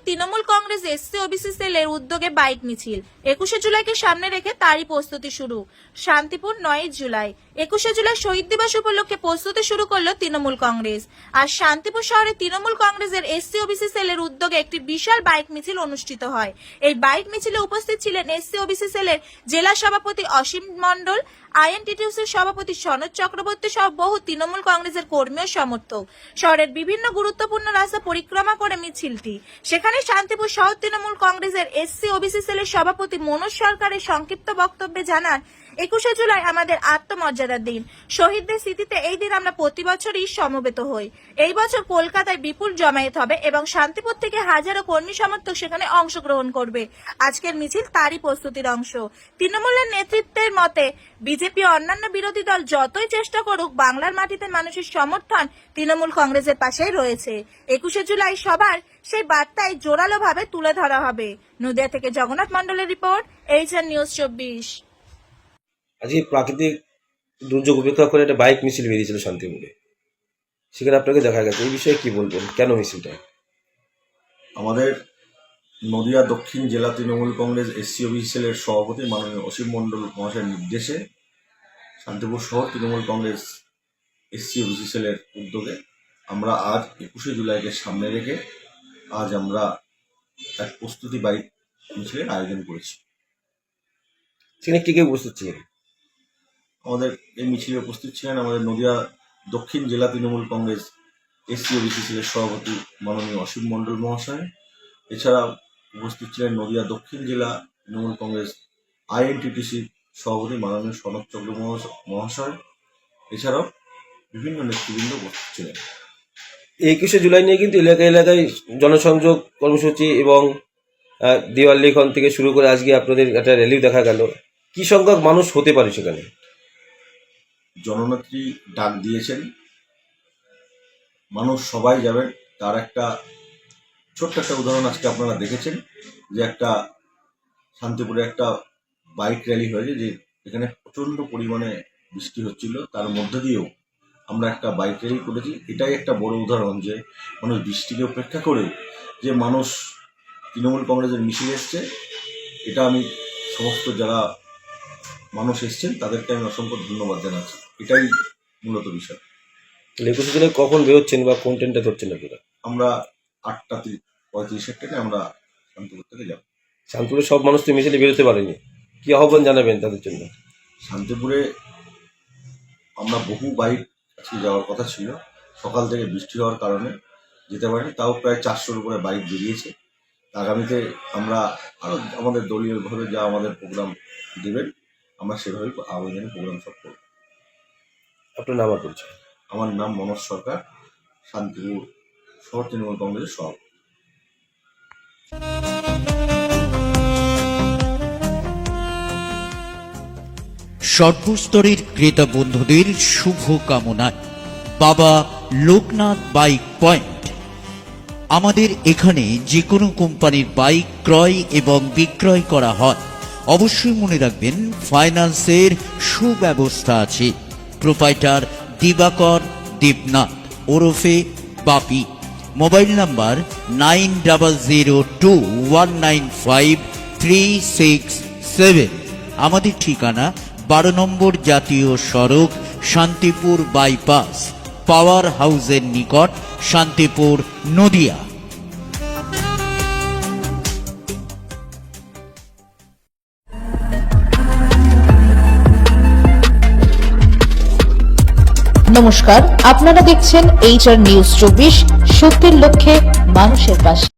Trinamool Congress SC OBC সেলের উদ্যোগে bike মিছিল। 21শে জুলাইকে সামনে রেখে তারই প্রস্তুতি শুরু। শান্তিপুর 9 জুলাই। 21শে জুলাই শহীদ দিবস উপলক্ষে প্রস্তুতি শুরু করলো তৃণমূল কংগ্রেস। আর শান্তিপুর শহরে তৃণমূল কংগ্রেসের এসসি ওবিসি সেলের উদ্যোগে একটি বিশাল বাইক মিছিল অনুষ্ঠিত হয়। এই বাইক মিছিলে উপস্থিত ছিলেন এসসি ওবিসি সেলের জেলা সভাপতি অসীম মণ্ডল, আইএনটিটিউসির সভাপতি সনদ চক্রবর্তী সহ বহু তৃণমূল কংগ্রেসের কর্মী ও সমর্থক। শহরের বিভিন্ন গুরুত্বপূর্ণ রাস্তা পরিক্রমা করে মিছিলটি। সেখানে শান্তিপুর শহর তৃণমূল কংগ্রেসের এসসি ওবিসি সেলের সভাপতি মনোজ সরকারের সংক্ষিপ্ত বক্তব্যে জানান, 21শে জুলাই আমাদের আত্মমর্যাদার দিন। শহীদদের স্মৃতিতে এই দিন আমরা প্রতি বছরই সমবেত হই। এই বছর কলকাতায় বিপুল জমায়েত হবে এবং শান্তিপুর থেকে হাজারো কর্মী সমর্থক সেখানে অংশগ্রহণ করবে। আজকের মিছিল তারই প্রস্তুতির অংশ। তৃণমূলের নেতৃত্বের মতে বিজেপি ও অন্যান্য বিরোধী দল যতই চেষ্টা করুক, বাংলার মাটিতে মানুষের সমর্থন তৃণমূল কংগ্রেসের পাশেই রয়েছে। 21শে জুলাই সবার সেই বার্তায় জোরালোভাবে তুলে ধরা হবে। নদিয়া থেকে জগন্নাথ মণ্ডলের রিপোর্ট, এইচআর নিউজ 24। আজকে প্রাকৃতিক দুর্যোগ উপেক্ষা করে একটা বাইক মিছিল বেরিয়েছিল শান্তিপুরে, সেখানে আপনাকে দেখা গেছে। এই বিষয়ে কি বলবেন, কেন মিছিলটা? আমাদের নদিয়া দক্ষিণ জেলা তৃণমূল কংগ্রেস এসসি ওবিসি সেলের সভাপতি মাননীয় অসীম মণ্ডল মহাশয়ের নির্দেশে শান্তিপুর শহর তৃণমূল কংগ্রেস এসসি ওবিসি সেলের উদ্যোগে আমরা আজ 21শে জুলাইকে সামনে রেখে আজ আমরা এক প্রস্তুতি বাইক মিছিলের আয়োজন করেছি। সেখানে কে কে উপস্থিত ছিলেন? আমাদের এই মিছিলে উপস্থিত ছিলেন আমাদের নদিয়া দক্ষিণ জেলা তৃণমূল কংগ্রেস এসসি ওবিসি সেলের সভাপতি মাননীয় অসীম মণ্ডল মহাশয়। এছাড়া উপস্থিত ছিলেন নদিয়া দক্ষিণ জেলা তৃণমূল কংগ্রেস আইএনটিটিসির সভাপতি মাননীয় সনদ চক্রবর্তী মহাশয়। এছাড়াও বিভিন্ন নেতৃবৃন্দ উপস্থিত ছিলেন। 21শে জুলাই নিয়ে কিন্তু এলাকায় এলাকায় জনসংযোগ কর্মসূচি এবং দেওয়াল লেখন থেকে শুরু করে আজকে আপনাদের একটা র্যালি দেখা গেল। কি সংখ্যক মানুষ হতে পারে সেখানে? জননেত্রী ডাক দিয়েছেন, মানুষ সবাই যাবেন। তার একটা ছোট্ট একটা উদাহরণ আজকে আপনারা দেখেছেন যে একটা শান্তিপুরে একটা বাইক র্যালি হয়েছে, যে এখানে প্রচণ্ড পরিমাণে বৃষ্টি হচ্ছিল, তার মধ্যে দিয়েও আমরা একটা বাইক র্যালি করেছি। এটাই একটা বড় উদাহরণ যে মানুষ বৃষ্টিকে উপেক্ষা করেও যে মানুষ তৃণমূল কংগ্রেসের মিছিল এসছে। এটা আমি সমস্ত যারা মানুষ এসছেন তাদেরকে আমি অসংখ্য ধন্যবাদ জানাচ্ছি। এটাই মূলত বিষয়। 21শে জুলাই কখন বেরোচ্ছেন বা কোন ট্রেনটা ধরছেন আপনারা? আমরা 8:35 ট্রেনে আমরা শান্তিপুর থেকে যাব। শান্তিপুরের সব মানুষ তো মিছিলে বেরোতে পারেনি, কি আহ্বান জানাবেন তাদের জন্য? শান্তিপুরে আমরা বহু বাইক আজকে যাওয়ার কথা ছিল, সকাল থেকে বৃষ্টি হওয়ার কারণে যেতে পারিনি। তাও প্রায় 400-র উপরে বাইক বেরিয়েছে। আগামীতে আমরা আরও আমাদের দলীয়ভাবে যা আমাদের প্রোগ্রাম দেবেন আমরা সেভাবেই আবেদনের প্রোগ্রাম সব করব। আপনার নাম আর পরিচয়? আমার নাম মনোজ সরকার, শান্তিপুর শহর তৃণমূল কংগ্রেসের সভাপতি। সর্বস্তরের ক্রেতা বন্ধুদের শুভ কামনায় বাবা লোকনাথ বাইক পয়েন্ট। আমাদের এখানে যে কোনো কোম্পানির বাইক ক্রয় এবং বিক্রয় করা হয়। অবশ্যই মনে রাখবেন, ফাইন্যান্সের সুব্যবস্থা আছে। প্রোপাইটার দিবাকর দেবনাথ ওরফে বাপি। Mobile number 9002195367। আমাদের ঠিকানা 12 নম্বর জাতীয় সড়ক, শান্তিপুর বাইপাস, পাওয়ার হাউসের নিকট, শান্তিপুর, নদিয়া। নমস্কার, আপনারা দেখছেন এইচআর নিউজ 24, সত্যের লক্ষ্যে মানুষের পাশে।